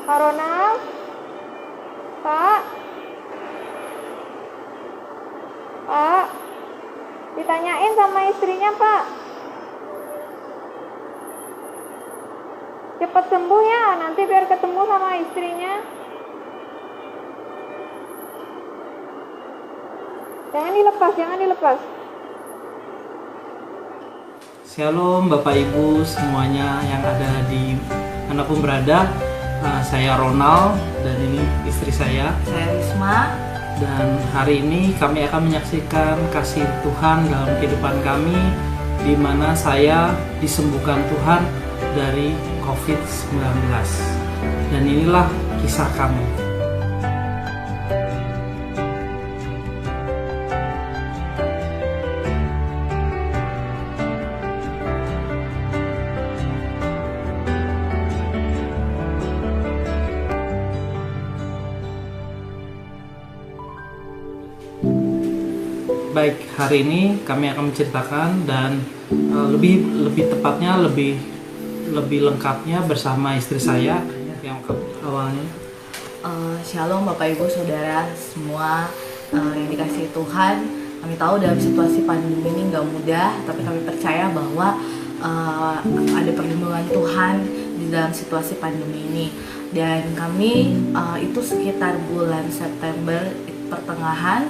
Kak Ronald? Pak? Pak? Ditanyain sama istrinya, Pak. Cepat sembuh ya, nanti biar ketemu sama istrinya. Jangan dilepas, jangan dilepas. Shalom Bapak Ibu semuanya yang ada di manapun berada. Saya Ronald dan ini istri saya. Saya Risma. Dan hari ini kami akan menyaksikan kasih Tuhan dalam kehidupan kami, di mana saya disembuhkan Tuhan dari COVID-19. Dan inilah kisah kami. Baik, hari ini kami akan menceritakan dan lebih tepatnya lebih lengkapnya bersama istri saya yang awalnya. Shalom Bapak Ibu Saudara semua yang dikasihi Tuhan. Kami tahu dalam situasi pandemi ini nggak mudah, tapi kami percaya bahwa ada perlindungan Tuhan di dalam situasi pandemi ini. Dan kami itu sekitar bulan September pertengahan,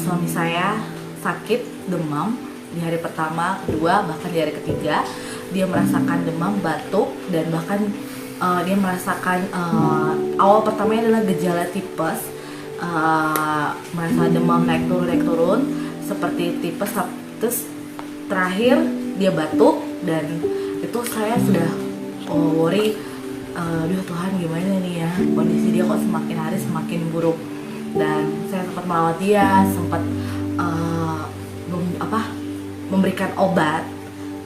suami saya sakit demam di hari pertama, kedua, bahkan di hari ketiga. Dia merasakan demam, batuk, dan bahkan dia merasakan awal pertamanya adalah gejala tipes, merasa demam naik turun seperti tipes. Terus terakhir dia batuk, dan itu saya sudah worry, aduh Tuhan gimana nih ya, kondisi dia kok semakin hari semakin buruk. Dan saya sempat merawat dia, sempat memberikan obat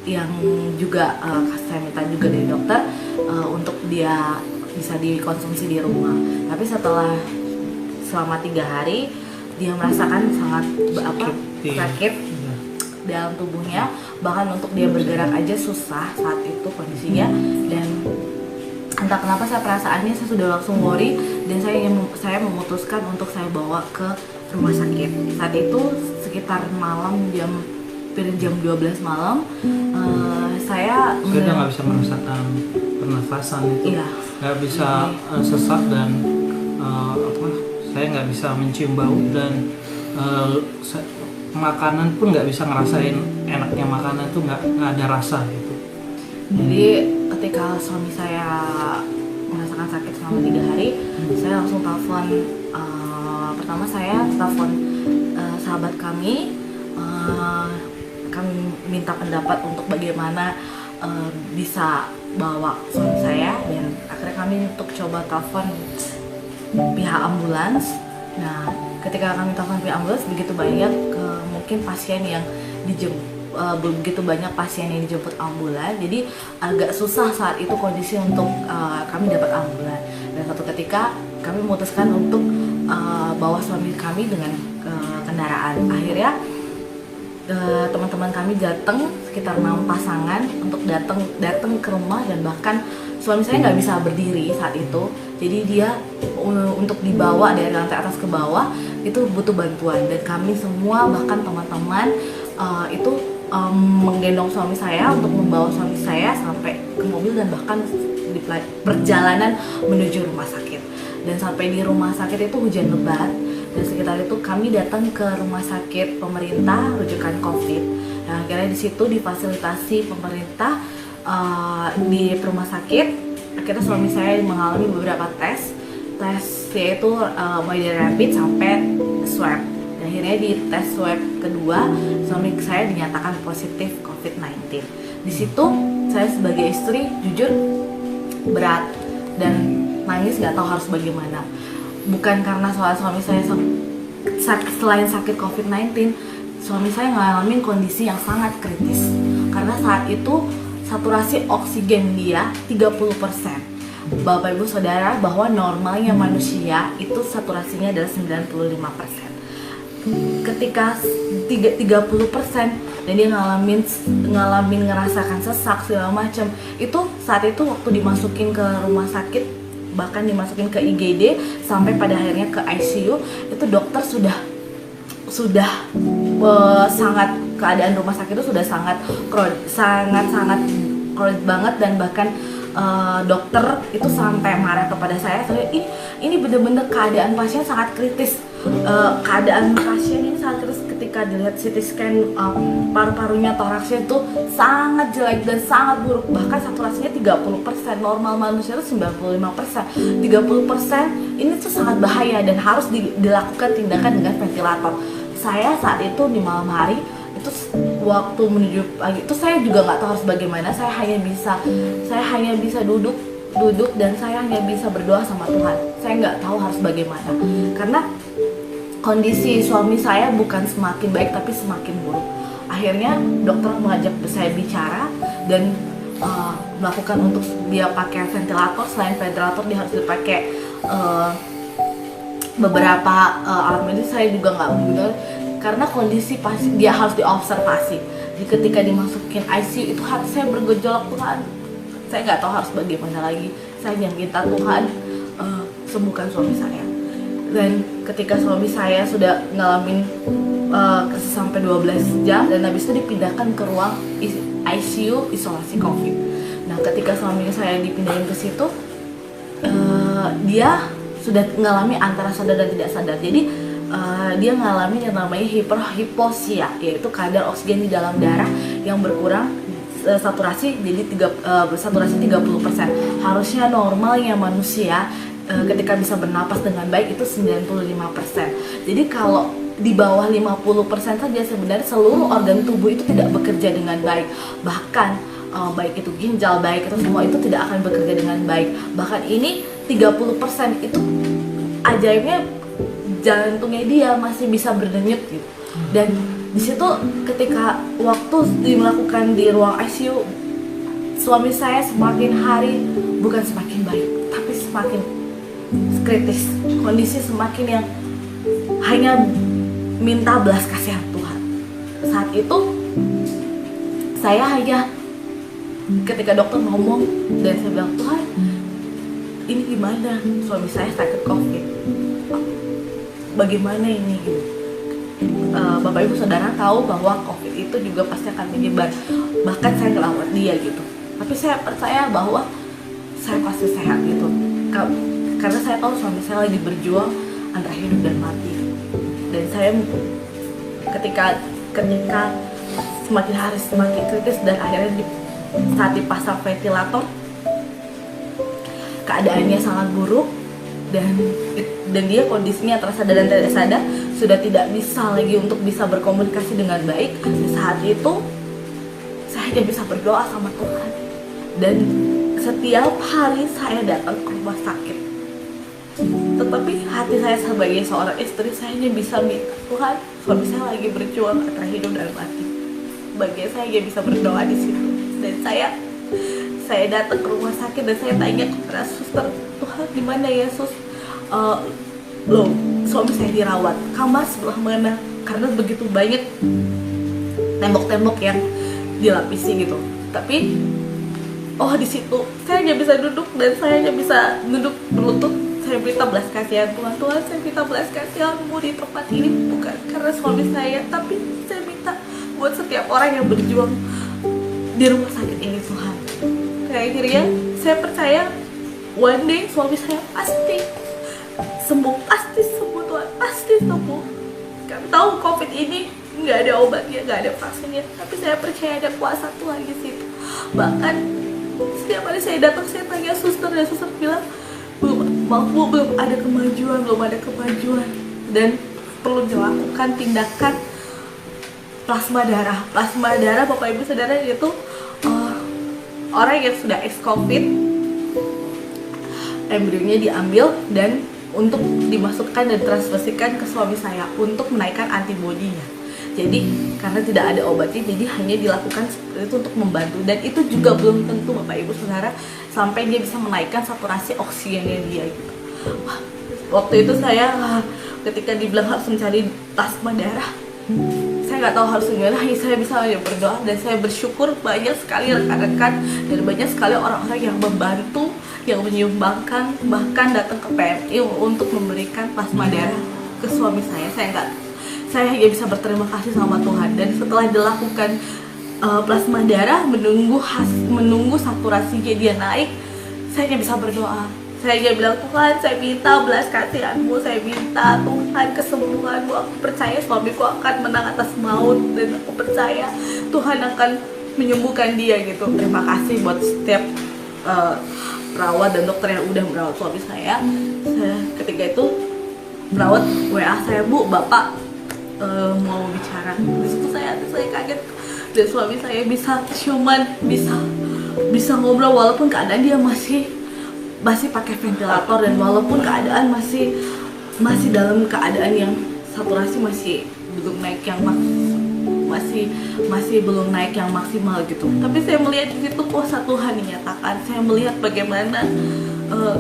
yang juga saya minta juga dari dokter untuk dia bisa dikonsumsi di rumah. Tapi selama 3 hari dia merasakan sangat sakit dalam tubuhnya, bahkan untuk dia bergerak aja susah saat itu kondisinya. Dan entah kenapa perasaannya saya sudah langsung worry, dan saya memutuskan untuk saya bawa ke rumah sakit. Saat itu sekitar jam 12 malam, saya udah nggak bisa merasakan pernafasan itu, nggak bisa sesak, dan saya nggak bisa mencium bau, dan makanan pun nggak bisa ngerasain enaknya makanan itu, nggak ada rasa gitu. Jadi ketika suami saya merasakan sakit selama 3 hari, saya langsung telepon. Pertama saya telepon sahabat kami, kami minta pendapat untuk bagaimana bisa bawa suami saya, dan akhirnya kami untuk coba telepon pihak ambulans. Nah, ketika kami telepon pihak ambulans, begitu banyak mungkin pasien yang begitu banyak pasien yang dijemput ambulan, jadi agak susah saat itu kondisi untuk kami dapat ambulan. Dan suatu ketika kami memutuskan untuk bawa suami kami dengan kendaraan. Akhirnya teman-teman kami datang sekitar 6 pasangan untuk datang ke rumah, dan bahkan suami saya nggak bisa berdiri saat itu. Jadi dia untuk dibawa dari lantai atas ke bawah itu butuh bantuan, dan kami semua bahkan teman-teman itu menggendong suami saya untuk membawa suami saya sampai ke mobil, dan bahkan di perjalanan menuju rumah sakit. Dan sampai di rumah sakit itu hujan lebat, dan sekitar itu kami datang ke rumah sakit pemerintah rujukan COVID. Nah, akhirnya di situ difasilitasi pemerintah di rumah sakit. Akhirnya suami saya mengalami beberapa tes yaitu mulai dari rapid sampai swab. Dan akhirnya di tes swab kedua suami saya dinyatakan positif COVID-19. Di situ saya sebagai istri jujur berat dan nangis, nggak tahu harus bagaimana. Bukan karena suami saya selain sakit COVID-19, suami saya ngalamin kondisi yang sangat kritis. Karena saat itu saturasi oksigen dia 30%. Bapak Ibu Saudara, bahwa normalnya manusia itu saturasinya adalah 95%. Ketika 30% dan dia ngalamin ngerasakan sesak segala macam, itu saat itu waktu dimasukin ke rumah sakit bahkan dimasukin ke IGD sampai pada akhirnya ke ICU. Itu dokter sudah sangat, keadaan rumah sakit itu sudah sangat crowded banget, dan bahkan dokter itu sampai marah kepada saya. Ini benar-benar keadaan pasien sangat kritis. Keadaan pasien ini sangat kritis ketika dilihat CT scan paru-parunya, toraksnya itu sangat jelek dan sangat buruk, bahkan saturasinya 30%, normal manusia itu 95%. 30% ini tuh sangat bahaya dan harus dilakukan tindakan dengan ventilator. Saya saat itu di malam hari itu, waktu menuju pagi itu saya juga nggak tahu harus bagaimana. Saya hanya bisa duduk dan saya hanya bisa berdoa sama Tuhan. Saya nggak tahu harus bagaimana karena kondisi suami saya bukan semakin baik tapi semakin buruk. Akhirnya dokter mengajak saya bicara dan melakukan untuk dia pakai ventilator. Selain ventilator dia harus dipakai beberapa alat medis. Saya juga nggak menggunakan karena kondisi pasien dia harus diobservasi. Jadi ketika dimasukin ICU itu hati saya bergejolak, Tuhan, saya nggak tahu harus bagaimana lagi. Saya yang minta Tuhan sembuhkan suami saya. Dan ketika suami saya sudah ngalamin sampai 12 jam dan habis itu dipindahkan ke ruang ICU isolasi COVID. Nah ketika suami saya dipindahin ke situ, dia sudah mengalami antara sadar dan tidak sadar. Jadi dia mengalami yang namanya hipoxia, yaitu kadar oksigen di dalam darah yang berkurang, saturasi jadi saturasi 30%. Harusnya normalnya manusia ketika bisa bernapas dengan baik itu 95%. Jadi kalau di bawah 50% saja sebenarnya seluruh organ tubuh itu tidak bekerja dengan baik. Bahkan baik itu ginjal, baik itu semua itu tidak akan bekerja dengan baik. Bahkan ini 30% itu ajaibnya jantungnya dia masih bisa berdenyut gitu. Dan di situ ketika waktu dilakukan di ruang ICU, suami saya semakin hari bukan semakin baik tapi semakin kritis. Kondisi semakin yang hanya minta belas kasihan Tuhan. Saat itu saya hanya ketika dokter ngomong dan saya bilang, Tuhan ini gimana, suami saya sakit COVID, bagaimana ini gitu. Bapak ibu saudara tahu bahwa COVID itu juga pasti akan menyebar, bahkan saya ngelawat dia gitu, tapi saya percaya bahwa saya pasti sehat gitu, karena saya tahu suami saya lagi berjuang antara hidup dan mati. Dan saya ketika semakin hari semakin kritis dan akhirnya saat dipasang ventilator keadaannya sangat buruk, dan dia kondisinya antara sadar dan tidak sadar, sudah tidak bisa lagi untuk bisa berkomunikasi dengan baik. Di saat itu saya hanya bisa berdoa sama Tuhan, dan setiap hari saya datang ke rumah sakit. Tetapi hati saya sebagai seorang istri, saya hanya bisa minta, Tuhan, suami saya lagi berjuang antara hidup dan mati. Bagi saya hanya bisa berdoa di situ. Dan saya datang ke rumah sakit dan saya tanya kepada suster, Tuhan gimana ya sus? Loh, suami saya dirawat, kamar sebelah mana? Karena begitu banyak tembok-tembok yang dilapisi gitu. Tapi di situ saya hanya bisa duduk dan saya hanya bisa duduk berlutut. Saya minta belas kasihan Tuhan, saya minta belas kasihan-Mu di tempat ini, bukan karena suami saya, tapi saya minta buat setiap orang yang berjuang di rumah sakit ini Tuhan. Akhirnya saya percaya one day suami saya pasti sembuh Tuhan, pasti sembuh. Kan tahu COVID ini nggak ada obatnya, nggak ada vaksinnya, tapi saya percaya ada kuasa Tuhan di situ. Bahkan setiap kali saya datang saya tanya suster, dan suster bilang belum ada kemajuan, dan perlu dilakukan tindakan plasma darah. Bapak ibu saudara, itu orang yang sudah ex-COVID, embrionya diambil dan untuk dimasukkan dan transfusikan ke suami saya untuk menaikkan antibodinya. Jadi karena tidak ada obatnya, jadi hanya dilakukan seperti itu untuk membantu, dan itu juga belum tentu Bapak Ibu Saudara sampai dia bisa menaikkan saturasi oksigennya dia gitu. Waktu itu saya ketika dibilang harus mencari plasma darah, saya nggak tahu harus gimana, hanya saya bisa hanya berdoa. Dan saya bersyukur banyak sekali rekan-rekan dan banyak sekali orang-orang yang membantu, yang menyumbangkan, bahkan datang ke PMI untuk memberikan plasma darah ke suami saya. Saya hanya bisa berterima kasih sama Tuhan. Dan setelah dilakukan plasma darah, menunggu saturasinya dia naik, saya hanya bisa berdoa. Saya hanya bilang, Tuhan, saya minta belas kasihan-Mu, saya minta Tuhan kesembuhan-Mu. Aku percaya suamiku akan menang atas maut, dan aku percaya Tuhan akan menyembuhkan dia gitu. Terima kasih buat setiap perawat dan dokter yang udah merawat suami saya. Ketika itu perawat WA saya, Bu, Bapak mau bicara. Di situ saya kaget, dan suami saya bisa bisa ngobrol walaupun keadaan dia masih pakai ventilator, dan walaupun keadaan masih dalam keadaan yang saturasi masih belum naik yang masih belum naik yang maksimal gitu. Tapi saya melihat di situ kuasa Tuhan dinyatakan. Saya melihat bagaimana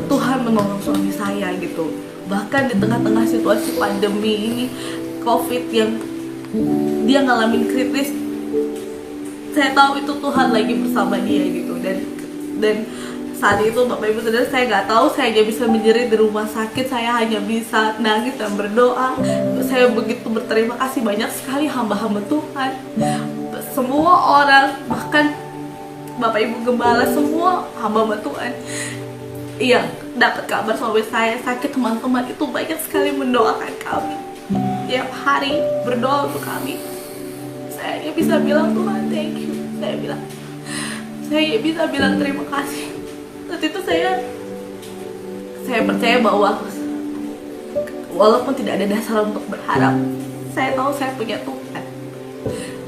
Tuhan menolong suami saya gitu. Bahkan di tengah-tengah situasi pandemi ini, COVID yang dia ngalamin kritis, saya tahu itu Tuhan lagi bersama dia gitu. Dan saat itu Bapak Ibu Saudara, saya nggak tahu, saya hanya bisa menjerit di rumah sakit, saya hanya bisa nangis dan berdoa. Saya begitu berterima kasih, banyak sekali hamba-hamba Tuhan, semua orang, bahkan Bapak Ibu Gembala, semua hamba-hamba Tuhan yang dapat kabar suami saya sakit, teman-teman itu banyak sekali mendoakan kami, tiap hari berdoa untuk kami. Saya hanya bisa bilang, Tuhan, thank you. Saya bisa bilang terima kasih. Saat itu saya percaya bahwa walaupun tidak ada dasar untuk berharap, saya tahu saya punya Tuhan.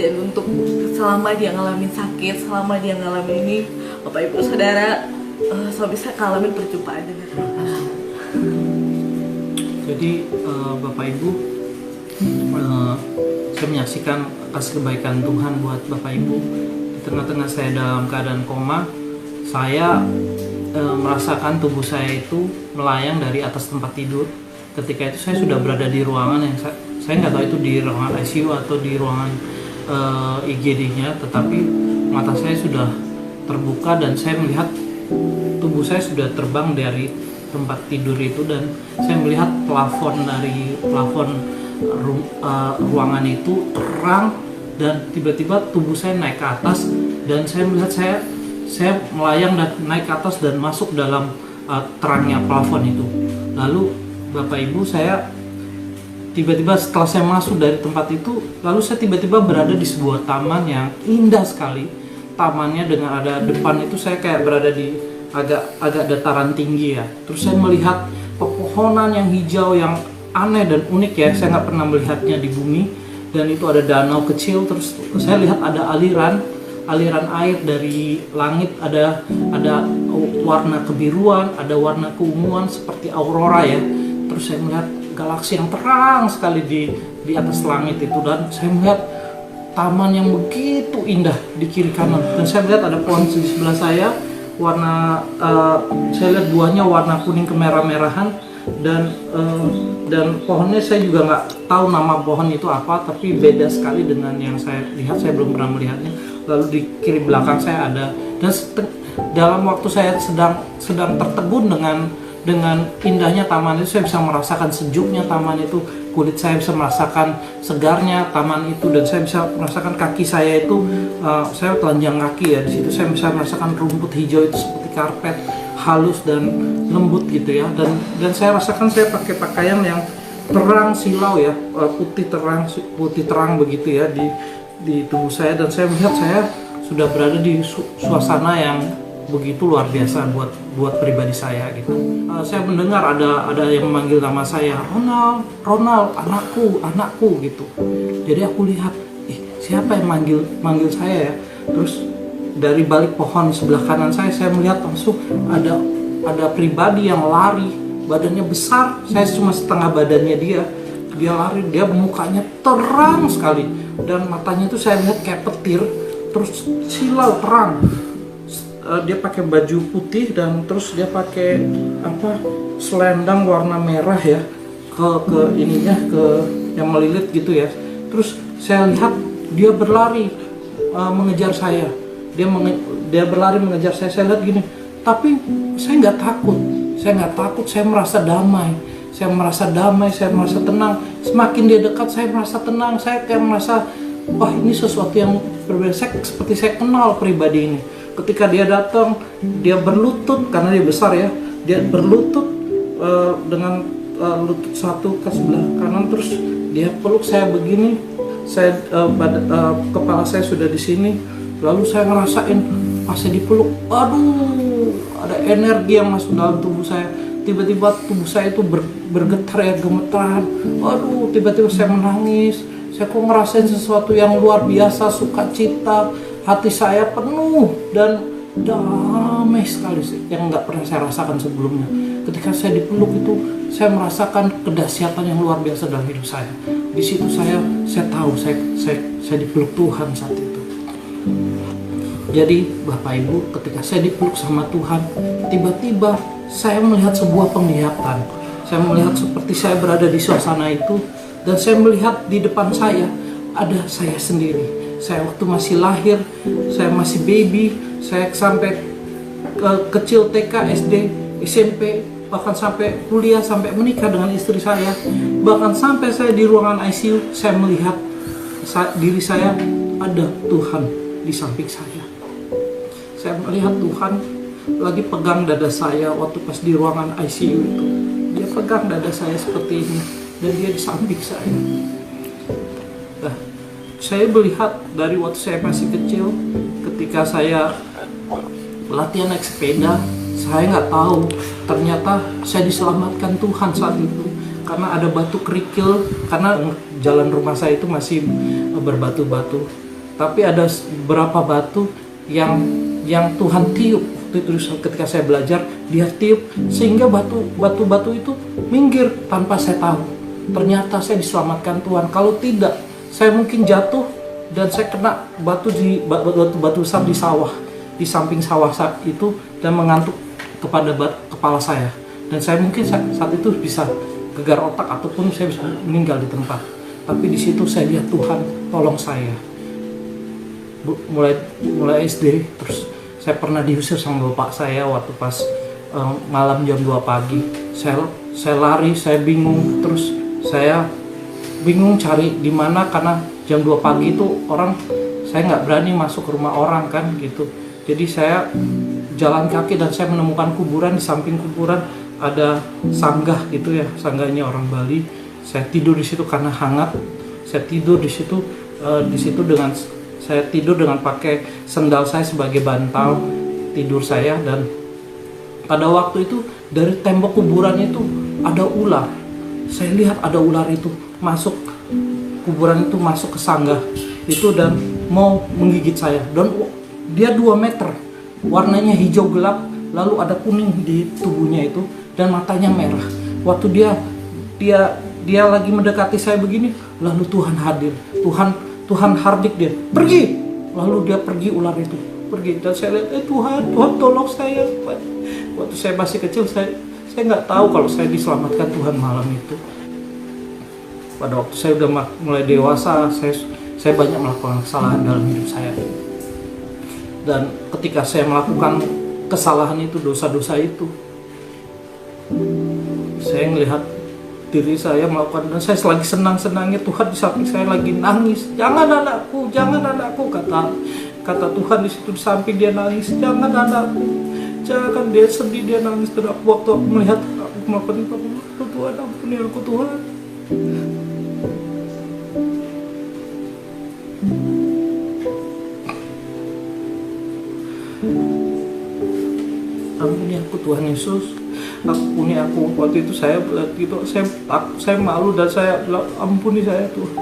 Dan untuk selama dia ngalamin sakit, selama dia ngalamin ini, Bapak Ibu Saudara, suami saya ngalamin perjumpaan dengan Tuhan. Jadi Bapak Ibu, saya menyaksikan kasih kebaikan Tuhan buat Bapak Ibu. Di tengah-tengah saya dalam keadaan koma, saya merasakan tubuh saya itu melayang dari atas tempat tidur. Ketika itu saya sudah berada di ruangan yang saya nggak tahu itu di ruangan ICU atau di ruangan IGD-nya, tetapi mata saya sudah terbuka dan saya melihat tubuh saya sudah terbang dari tempat tidur itu, dan saya melihat plafon ruangan itu terang, dan tiba-tiba tubuh saya naik ke atas, dan saya melihat saya melayang dan naik ke atas dan masuk dalam terangnya plafon itu. Lalu Bapak Ibu, saya tiba-tiba setelah saya masuk dari tempat itu, lalu saya tiba-tiba berada di sebuah taman yang indah sekali. Tamannya dengan ada depan itu saya kayak berada di agak dataran tinggi ya. Terus saya melihat pepohonan yang hijau yang aneh dan unik ya. Saya nggak pernah melihatnya di bumi. Dan itu ada danau kecil. Terus saya lihat ada aliran air dari langit, ada warna kebiruan, ada warna keunguan seperti aurora ya. Terus saya melihat galaksi yang terang sekali di atas langit itu, dan saya melihat taman yang begitu indah di kiri kanan, dan saya melihat ada pohon di sebelah saya, saya lihat buahnya warna kuning kemerah-merahan, dan pohonnya saya juga nggak tahu nama pohon itu apa, tapi beda sekali dengan yang saya lihat. Saya belum pernah melihatnya. Lalu di kiri belakang saya ada, dan dalam waktu saya sedang tertegun dengan indahnya taman itu, saya bisa merasakan sejuknya taman itu, kulit saya bisa merasakan segarnya taman itu, dan saya bisa merasakan kaki saya itu, saya telanjang kaki ya, di situ saya bisa merasakan rumput hijau itu seperti karpet, halus dan lembut gitu ya, dan saya rasakan saya pakai pakaian yang terang silau ya, putih terang begitu ya di tubuh saya, dan saya melihat saya sudah berada di suasana yang begitu luar biasa buat pribadi saya gitu. Saya mendengar ada yang memanggil nama saya, Ronald, anakku gitu. Jadi aku lihat, siapa yang manggil saya ya? Terus dari balik pohon sebelah kanan saya melihat langsung ada pribadi yang lari, badannya besar, saya cuma setengah badannya dia lari, dia mukanya terang sekali, dan matanya itu saya lihat kayak petir, terus silau terang. Dia pakai baju putih, dan terus dia pakai selendang warna merah ya, ke ininya, ke yang melilit gitu ya. Terus saya lihat dia berlari mengejar saya. Dia berlari mengejar saya. Saya lihat gini, tapi saya nggak takut. Saya merasa damai. Saya merasa tenang. Semakin dia dekat, saya merasa tenang. Saya kayak merasa, wah ini sesuatu yang berbeda. Seperti saya kenal pribadi ini. Ketika dia datang, dia berlutut, karena dia besar ya. Dia berlutut dengan lutut satu ke sebelah kanan, terus dia peluk saya begini. Kepala saya sudah di sini. Lalu saya ngerasain pas saya dipeluk, aduh, ada energi yang masuk dalam tubuh saya. Tiba-tiba tubuh saya itu bergetar ya, gemeteran. Aduh, tiba-tiba saya menangis. Saya kok ngerasain sesuatu yang luar biasa, sukacita. Hati saya penuh dan damai sekali sih, yang nggak pernah saya rasakan sebelumnya. Ketika saya dipeluk itu, saya merasakan kedahsyatan yang luar biasa dalam hidup saya. Di situ saya tahu saya dipeluk Tuhan saat itu. Jadi Bapak Ibu, ketika saya dipeluk sama Tuhan, tiba-tiba saya melihat sebuah penglihatan. Saya melihat seperti saya berada di suasana itu, dan saya melihat di depan saya ada saya sendiri. Saya waktu masih lahir, saya masih baby, saya sampai kecil TK, SD, SMP, bahkan sampai kuliah, sampai menikah dengan istri saya, bahkan sampai saya di ruangan ICU, saya melihat diri saya, ada Tuhan di samping saya. Saya melihat Tuhan lagi pegang dada saya waktu pas di ruangan ICU itu. Dia pegang dada saya seperti ini, dan dia di samping saya. Nah, saya melihat dari waktu saya masih kecil, ketika saya latihan naik sepeda, saya nggak tahu ternyata saya diselamatkan Tuhan saat itu, karena ada batu kerikil, karena jalan rumah saya itu masih berbatu-batu, tapi ada beberapa batu yang Tuhan tiup. Terus ketika saya belajar, dia tiup sehingga batu-batu itu minggir tanpa saya tahu. Ternyata saya diselamatkan Tuhan. Kalau tidak, saya mungkin jatuh dan saya kena batu besar di sawah, di samping sawah saat itu, dan mengantuk kepada kepala saya. Dan saya mungkin saat itu bisa gegar otak ataupun saya bisa meninggal di tempat. Tapi di situ saya lihat Tuhan tolong saya. Mulai SD, terus saya pernah diusir sama bapak saya waktu pas malam jam 2 pagi. Saya lari, saya bingung, terus saya bingung cari di mana, karena jam 2 pagi itu saya nggak berani masuk ke rumah orang kan gitu. Jadi saya jalan kaki dan saya menemukan kuburan. Di samping kuburan ada sanggah gitu ya, sanggahnya orang Bali. Saya tidur di situ karena hangat. Saya tidur di situ dengan pakai sendal saya sebagai bantal tidur saya. Dan pada waktu itu dari tembok kuburan itu ada ular. Saya lihat ada ular itu masuk kuburan itu, masuk ke sanggah itu dan mau menggigit saya. Dan dia 2 meter, warnanya hijau gelap, lalu ada kuning di tubuhnya itu, dan matanya merah. Waktu dia lagi mendekati saya begini, lalu Tuhan hadir. Tuhan hardik dia, pergi. Lalu dia pergi, ular itu pergi. Dan saya lihat, Tuhan tolong saya. Waktu saya masih kecil, saya nggak tahu kalau saya diselamatkan Tuhan malam itu. Pada waktu saya udah mulai dewasa, saya banyak melakukan kesalahan dalam hidup saya. Dan ketika saya melakukan kesalahan itu, dosa-dosa itu, saya melihat diri saya melakukan, dan saya lagi senang-senangnya, Tuhan di samping saya lagi nangis. Jangan anakku, kata Tuhan di situ, di samping dia nangis. Jangan anakku, jangan, dia sedih, dia nangis. Dan waktu aku melihat aku melakukan itu, Tuhan ampuni aku, Tuhan. Ampuni aku Tuhan Yesus, ampuni aku. Waktu itu saya malu dan saya bilang, ampuni saya Tuhan.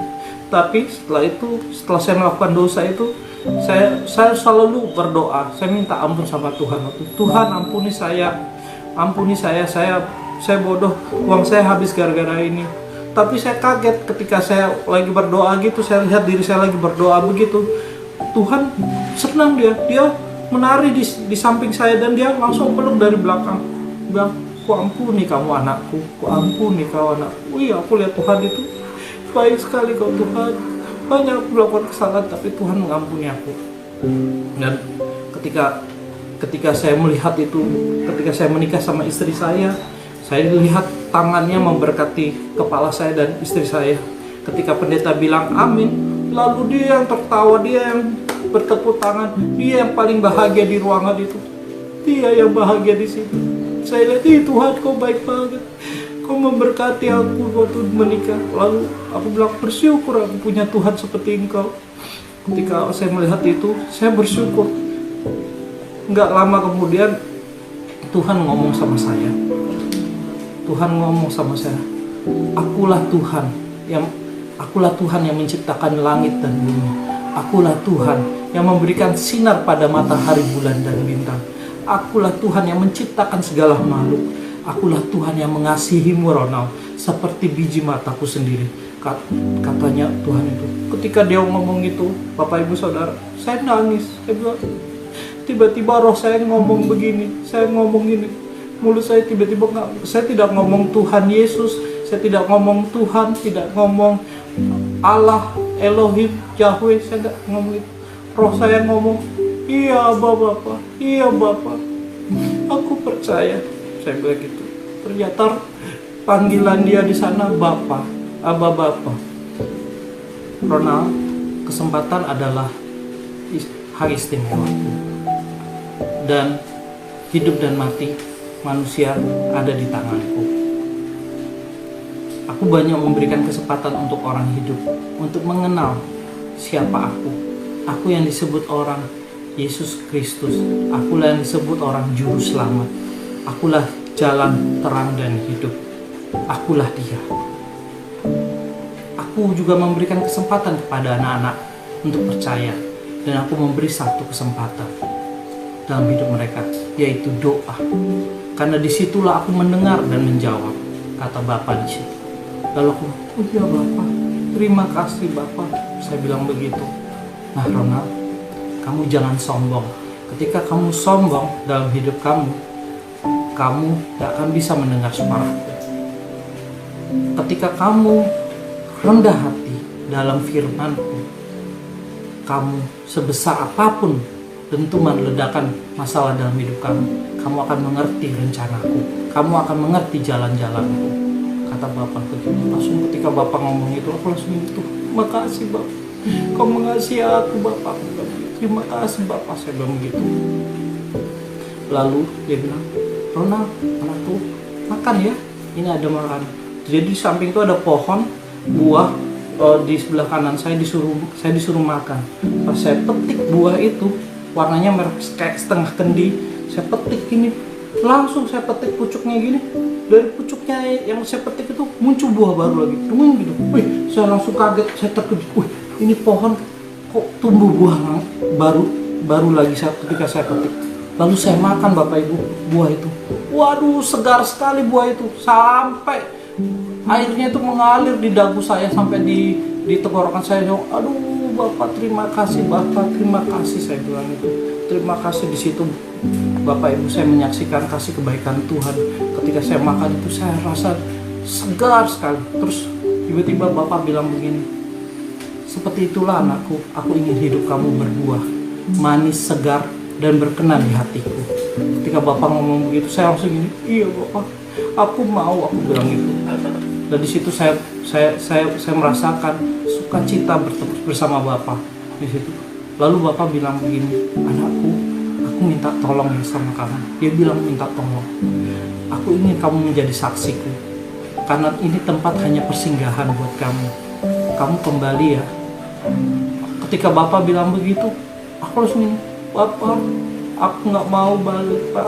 Tapi setelah saya melakukan dosa itu, saya selalu berdoa, saya minta ampun sama Tuhan. Tuhan ampuni saya, saya bodoh, uang saya habis gara-gara ini. Tapi saya kaget ketika saya lagi berdoa gitu, saya lihat diri saya lagi berdoa begitu. Tuhan senang, dia menari di samping saya, dan dia langsung peluk dari belakang, bilang, ku ampuni kamu anakku, ku ampuni kau anakku. Iya, aku lihat Tuhan itu baik sekali kau Tuhan. Banyak aku melakukan kesalahan, tapi Tuhan mengampuni aku. Dan ketika saya melihat itu, ketika saya menikah sama istri saya lihat tangannya memberkati kepala saya dan istri saya. Ketika pendeta bilang amin, lalu dia yang tertawa, dia yang bertepuk tangan, dia yang paling bahagia di ruangan itu, dia yang bahagia di situ. Saya lihat, Tuhan kau baik banget, kau memberkati aku waktu menikah. Lalu aku bilang, bersyukur aku punya Tuhan seperti engkau. Ketika saya melihat itu, saya bersyukur. Nggak lama kemudian Tuhan ngomong sama saya. Akulah Tuhan yang menciptakan langit dan bumi. Akulah Tuhan yang memberikan sinar pada matahari, bulan dan bintang. Akulah Tuhan yang menciptakan segala makhluk. Akulah Tuhan yang mengasihimu, Ronald, seperti biji mataku sendiri. Katanya Tuhan itu. Ketika dia ngomong itu, Bapak Ibu Saudara, saya nangis. Saya bilang, tiba-tiba roh saya ngomong begini, saya ngomong gini. Mulut saya tiba-tiba saya tidak ngomong Tuhan Yesus, saya tidak ngomong Tuhan, tidak ngomong Allah, Elohim, Yahweh, saya tidak ngomong itu. Roh saya ngomong, iya Bapak, iya Bapak, aku percaya. Saya bilang gitu. Ternyata panggilan dia di sana Bapak, Abah Bapak. Ronald, kesempatan adalah hak istimewa. Dan hidup dan mati manusia ada di tanganku. Aku banyak memberikan kesempatan untuk orang hidup, untuk mengenal siapa aku. Aku yang disebut orang Yesus Kristus. Akulah yang disebut orang juru selamat. Akulah jalan terang dan hidup. Akulah dia. Aku juga memberikan kesempatan kepada anak-anak untuk percaya. Dan aku memberi satu kesempatan dalam hidup mereka, yaitu doa. Karena disitulah aku mendengar dan menjawab, kata Bapak di situ. Lalu aku, oh iya Bapak, terima kasih Bapak. Saya bilang begitu. Nah Ronald, kamu jangan sombong. Ketika kamu sombong dalam hidup kamu gak akan bisa mendengar suaraku. Ketika kamu rendah hati dalam firman-Ku, kamu sebesar apapun dentuman ledakan masalah dalam hidup kamu akan mengerti rencanaku, kamu akan mengerti jalan-jalanku, kata Bapak begitu. Langsung ketika Bapak ngomong itu, aku langsung itu, makasih Bapak, kau mengasihi aku Bapak, terima kasih Bapak, saya bilang begitu. Lalu dia bilang, Ronald, anakku, makan ya, ini ada makan. Jadi di samping itu ada pohon buah, di sebelah kanan saya disuruh makan. Pas saya petik buah itu, warnanya merah kayak setengah kendi, saya petik gini, langsung saya petik pucuknya gini. Dari pucuknya yang saya petik itu muncul buah baru lagi, gitu. Wih, saya langsung kaget, saya terkejut. Wih, ini pohon kok tumbuh buah baru lagi ketika saya petik. Lalu saya makan Bapak Ibu buah itu. Waduh, segar sekali buah itu, sampai airnya itu mengalir di dagu saya sampai di tenggorokan saya. Aduh Bapak, terima kasih Bapak, terima kasih, saya bilang itu. Terima kasih. Di situ Bapak Ibu, saya menyaksikan kasih kebaikan Tuhan. Ketika saya makan itu saya rasa segar sekali. Terus tiba-tiba Bapak bilang begini, seperti itulah anakku, aku ingin hidup kamu berbuah manis, segar, dan berkenan di hatiku. Ketika Bapak ngomong begitu, saya langsung gini, iya Bapak, aku mau, aku bilang gitu. Dan di situ saya merasakan sukacita bersama Bapak di situ. Lalu Bapak bilang begini, anakku, aku minta tolong sama kamu. Dia bilang minta tolong. Aku ingin kamu menjadi saksiku. Karena ini tempat hanya persinggahan buat kamu. Kamu kembali ya. Ketika Bapak bilang begitu, aku langsung ini, Bapak, aku nggak mau balik Pak.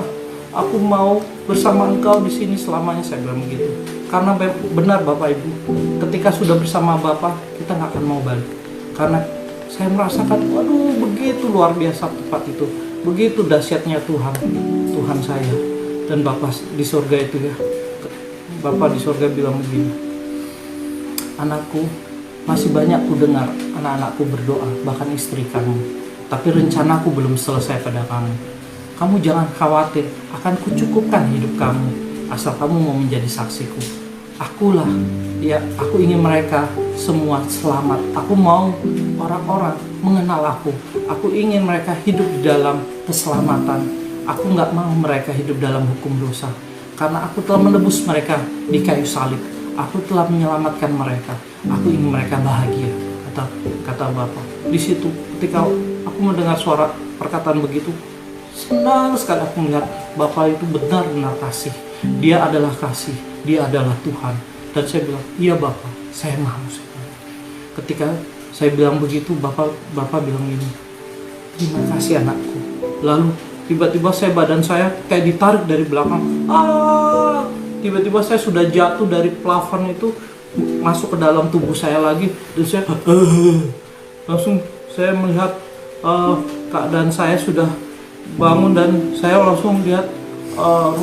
Aku mau bersama engkau di sini selamanya, saya bilang begitu. Karena benar Bapak Ibu, ketika sudah bersama Bapak, kita nggak akan mau balik. Karena saya merasakan, waduh, begitu luar biasa tempat itu, begitu dahsyatnya Tuhan saya dan Bapak di surga itu ya. Bapak di surga bilang begini, anakku, masih banyak ku dengar anak-anakku berdoa, bahkan istri kamu. Tapi rencanaku belum selesai pada kamu. Kamu jangan khawatir, akan kucukupkan hidup kamu, asal kamu mau menjadi saksiku. akulah, ya aku ingin mereka semua selamat. Aku mau orang-orang mengenal aku. Aku ingin mereka hidup di dalam keselamatan. Aku nggak mau mereka hidup dalam hukum dosa. Karena aku telah menebus mereka di kayu salib. Aku telah menyelamatkan mereka. Aku ingin mereka bahagia, kata Bapa. Di situ ketika aku mendengar suara perkataan begitu, senang sekali aku melihat Bapa itu benar-benar kasih. Dia adalah kasih, dia adalah Tuhan. Dan saya bilang, iya Bapa, saya mau. Ketika saya bilang begitu, Bapak bilang gini, terima kasih anakku. Lalu tiba-tiba badan saya kayak ditarik dari belakang. Tiba-tiba saya sudah jatuh dari plafon itu, masuk ke dalam tubuh saya lagi. Dan saya langsung saya melihat keadaan saya sudah bangun. Dan saya langsung lihat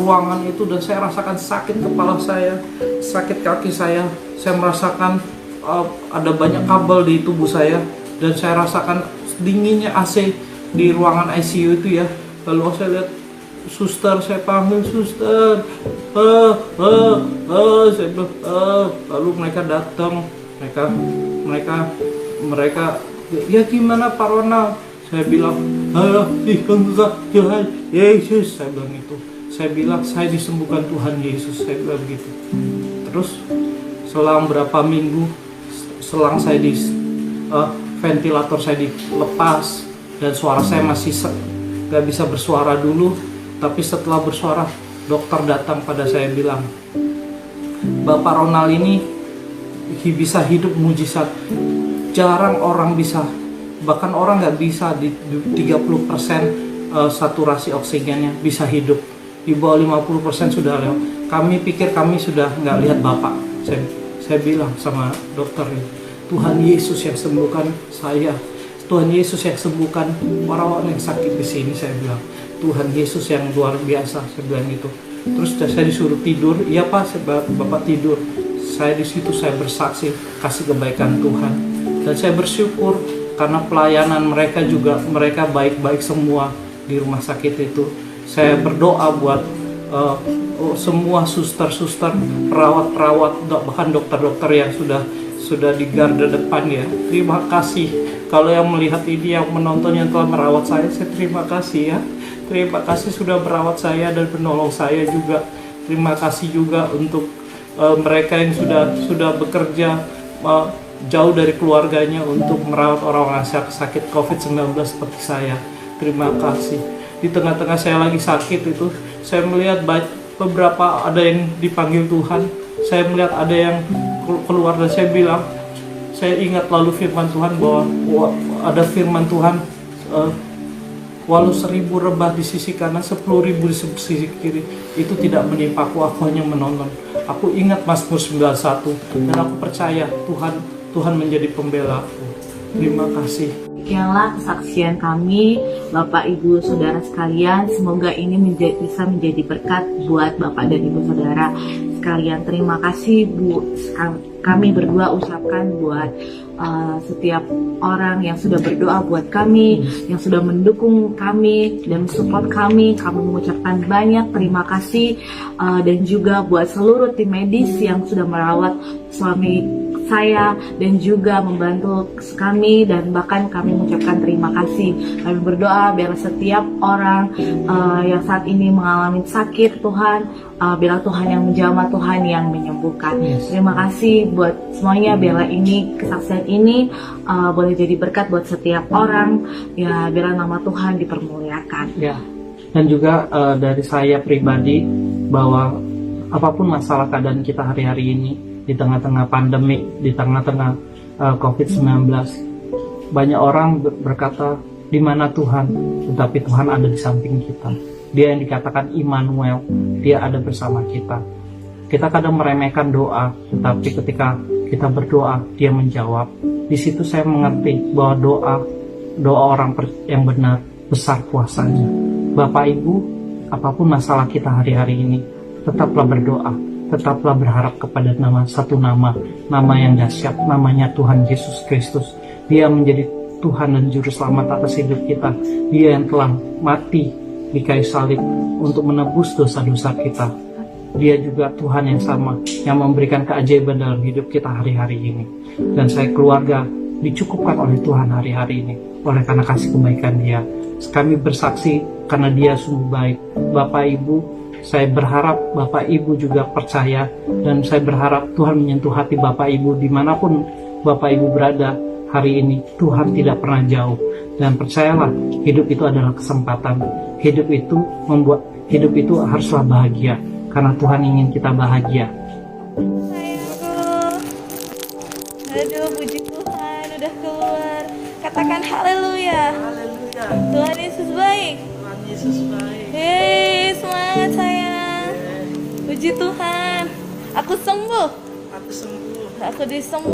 ruangan itu. Dan saya rasakan sakit kepala saya, sakit kaki saya. Saya merasakan ada banyak kabel di tubuh saya. Dan saya rasakan dinginnya AC di ruangan ICU itu ya. Lalu saya lihat suster, saya panggil suster, saya bilang, lalu mereka datang, mereka, ya gimana Pak Ronald? Saya bilang, Tuhan Yesus, saya bilang itu. Saya bilang, saya disembuhkan Tuhan Yesus, saya bilang begitu. Terus selang berapa minggu, selang saya di ventilator saya dilepas dan suara saya masih gak bisa bersuara dulu. Tapi setelah bersuara, dokter datang pada saya bilang, Bapak Ronald ini bisa hidup mujizat. Jarang orang bisa, bahkan orang gak bisa di 30% saturasi oksigennya bisa hidup. Di bawah 50% sudah lewat. Kami pikir kami sudah gak lihat Bapak. Saya bilang sama dokter ini, Tuhan Yesus yang sembuhkan saya. Tuhan Yesus yang sembuhkan orang-orang yang sakit di sini, saya bilang. Tuhan Yesus yang luar biasa, saya bilang gitu. Terus saya disuruh tidur, iya Pak, Bapak tidur. Saya di situ saya bersaksi kasih kebaikan Tuhan. Dan saya bersyukur karena pelayanan mereka juga, mereka baik-baik semua di rumah sakit itu. Saya berdoa buat semua suster-suster, perawat-perawat, bahkan dokter-dokter yang sudah di garda depan ya. Terima kasih. Kalau yang melihat ini, yang menonton, yang telah merawat saya terima kasih ya. Terima kasih sudah merawat saya dan menolong saya juga. Terima kasih juga untuk mereka yang sudah bekerja jauh dari keluarganya untuk merawat orang-orang sakit COVID-19 seperti saya. Terima kasih. Di tengah-tengah saya lagi sakit itu, saya melihat beberapa ada yang dipanggil Tuhan. Saya melihat ada yang keluar dan saya bilang, saya ingat lalu firman Tuhan bahwa ada firman Tuhan, walau 1000 rebah di sisi kanan, 10.000 di sisi kiri, itu tidak menimpaku, aku hanya menonton. Aku ingat Mazmur 91 dan aku percaya Tuhan menjadi pembela aku. Terima kasih. Demikianlah kesaksian kami, Bapak Ibu Saudara sekalian. Semoga ini bisa menjadi berkat buat Bapak dan Ibu Saudara sekalian. Terima kasih Bu, kami berdua ucapkan buat setiap orang yang sudah berdoa buat kami, yang sudah mendukung kami dan support kami. Kami mengucapkan banyak terima kasih, dan juga buat seluruh tim medis yang sudah merawat suami saya dan juga membantu kami, dan bahkan kami mengucapkan terima kasih. Kami berdoa biar setiap orang yang saat ini mengalami sakit, Tuhan, biarlah Tuhan yang menjamah, Tuhan yang menyembuhkan. Terima kasih buat semuanya, biarlah ini kesaksian ini boleh jadi berkat buat setiap orang ya, biarlah nama Tuhan dipermuliakan ya. Dan juga dari saya pribadi, bahwa apapun masalah keadaan kita hari-hari ini, di tengah-tengah pandemi, di tengah-tengah COVID-19, banyak orang berkata, di mana Tuhan? Tetapi Tuhan ada di samping kita. Dia yang dikatakan Immanuel, Dia ada bersama kita. Kita kadang meremehkan doa, tetapi ketika kita berdoa, Dia menjawab. Di situ saya mengerti bahwa doa orang yang benar besar kuasanya. Bapak Ibu, apapun masalah kita hari-hari ini, tetaplah berdoa. Tetaplah berharap kepada satu nama yang dahsyat, namanya Tuhan Yesus Kristus. Dia menjadi Tuhan dan Juru Selamat atas hidup kita. Dia yang telah mati di kayu salib untuk menebus dosa-dosa kita. Dia juga Tuhan yang sama, yang memberikan keajaiban dalam hidup kita hari-hari ini. Dan saya keluarga dicukupkan oleh Tuhan hari-hari ini, oleh karena kasih kebaikan Dia. Kami bersaksi karena Dia sungguh baik. Bapak Ibu, saya berharap Bapak Ibu juga percaya, dan saya berharap Tuhan menyentuh hati Bapak Ibu dimanapun Bapak Ibu berada hari ini. Tuhan tidak pernah jauh, dan percayalah, hidup itu adalah kesempatan. Hidup itu haruslah bahagia, karena Tuhan ingin kita bahagia. Sayangku, aduh puji Tuhan udah keluar. Katakan haleluya. Haleluya. Tuhan Yesus baik. Tuhan Yesus baik. Hei, semangat sayang. Puji Tuhan. Aku sembuh. Aku sembuh. Aku disembuh.